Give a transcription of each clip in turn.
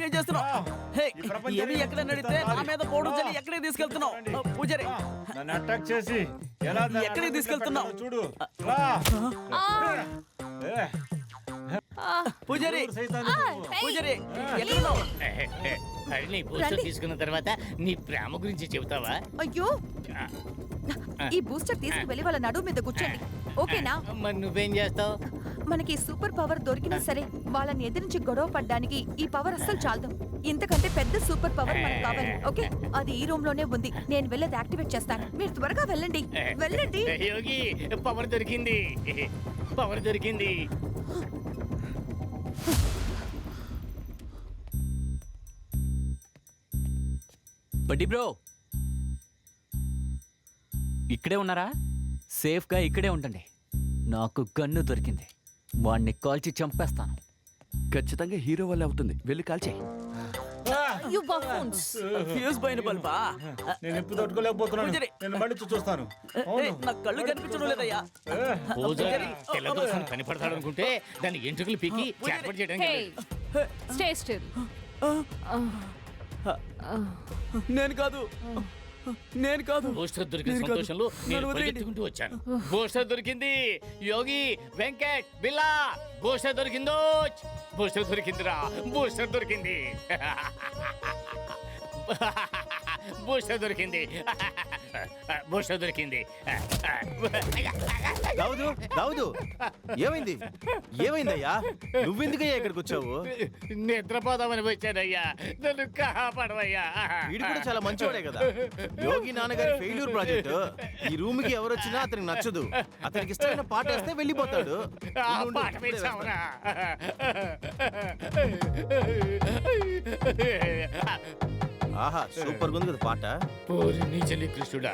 ఏం చేస్తున్నావు? ఏమి ఎక్కడ నడితే నా మీద పోవడం చలి ఎక్కడికి తీసుకెళ్తున్నావు? పూజారి నన్ను అటాక్ చేసి ఎలా ఎక్కడికి తీసుకెళ్తున్నావు? చూడు పూజారి పూజారి ఎక్కడున్నావు? నీ బూస్టర్ తీసుకున్న తర్వాత నీ ప్రేమ గురించి చెబుతావా? అయ్యో ఈ బూస్టర్ తీసుకు వెళ్ళి వాళ్ళ నడుము మీద కూర్చోండి, ఓకేనా? మరి నువ్వేం చేస్తావు? మనకి సూపర్ పవర్ దొరికినా సరే వాళ్ళని ఎదిరించి గొడవ పడ్డానికి ఈ పవర్ అస్సలు చాలదు. ఇంతకంటే పెద్ద సూపర్ పవర్ మనకు కావాలి, ఓకే? అది ఈ రూమ్ లోనే ఉంది, నేను వెళ్ళేది యాక్టివేట్ చేస్తాను. మీరు త్వరగా వెళ్ళండి, వెళ్ళండి. యోగి పవర్ దొరికింది, పవర్ దొరికింది. బడ్డీ బ్రో ఇక్కడే ఉన్నారా? సేఫ్గా ఇక్కడే ఉండండి. నాకు గన్ను దొరికింది, వాడిని కాల్చి చంపేస్తాను. ఖచ్చితంగా హీరో వల్ల అవుతుంది, వెళ్ళి కాల్చేయి. ఫ్యూజ్ పోయిన బల్బా? నేను ఎప్పుడు తట్టుకోలేకపోతున్నాను. నేను మళ్ళీ చూస్తాను. నా కళ్ళు కనిపించడం లేదయ్యా. పూజారి తెల్లదోసం కనిపడతాడు అనుకుంటే దాన్ని ఎంట్రుకలు పీకి చేపడి చేయడానికి. నేను కాదు, నేను కాదు. బూస్టర్ దొరికిన సంతోషంలో నేను పరిగెత్తుకుంటూ వచ్చాను. బూస్టర్ దొరికింది. యోగి, వెంకట్, బిల్లా, బూస్టర్ దొరికిందో. బూస్టర్ దొరికిందిరా, బూస్టర్ దొరికింది. బూస్టర్ దొరికింది, బూస్టర్ దొరికింది. దావుదు, దావుదు, ఏమైంది? ఏమైందయ్యా? నువ్వెందుకయ్యా ఇక్కడికి వచ్చావు? నిద్రపోదామని వచ్చానయ్యా, నన్ను కాపాడవయ్యా. వీడు కూడా చాలా మంచివాడే కదా. యోగి నాన్నగారి ఫెయిల్యూర్ ప్రాజెక్ట్. ఈ రూమ్ కి ఎవరు వచ్చినా అతనికి నచ్చదు. అతనికి ఇష్టమైన పాట వేస్తే వెళ్ళిపోతాడు. పాట వేసావురా. ఆహా, సూపర్ ఉంది కదా పాట. పోరి నీ చెల్లి కృష్ణుడా,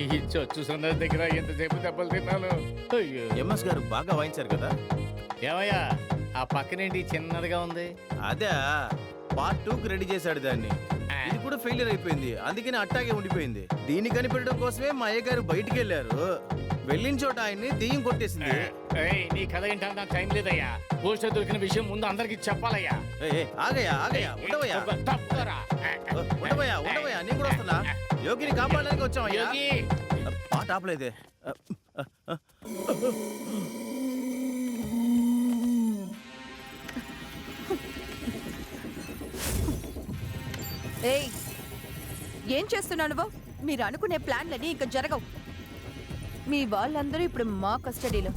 ఈ చచ్చు సన్న దగ్గర ఎంతసేపు దెబ్బలు తిన్నాను. అయ్యో. ఎంఎస్ గారు బాగా వాయించారు కదా. ఏమయ్యా ఆ పక్కనేంటి చిన్నదిగా ఉంది? అదే పార్ట్ 2కి రెడీ చేశాడు దాన్ని. ఇది కూడా ఫెయిలియర్ అయిపోయింది, అందుకని అట్టాగే ఉండిపోయింది. దీన్ని కనిపెట్టడం కోసమే మా అయ్య గారు బయటికి వెళ్ళారు. వెళ్ళిన చోట ఆయన్ని దెయ్యం కొట్టేసింది. నీ కథ ఏంటంటే నాకు టైం లేదయ్యా. పోస్టర్ దొరికిన విషయం ముందు అందరికి చెప్పాలయ్యా. ఆగయ్యా, ఆగయ్యా, ఉండవయ్యా, తప్పుకోరా. ఉండవయ్యా, ఉండవయ్యా, నేను కూడా వస్తున్నా. యోగిని కాపాడడానికి వచ్చామయ్యా. యోగి పాట ఆపలేదే. ఏయ్, ఏం చేస్తున్నావు నువ్వు? మీరు అనుకునే ప్లాన్లని ఇంకా జరగవు. మీ వాళ్ళందరూ ఇప్పుడు మా కస్టడీలో.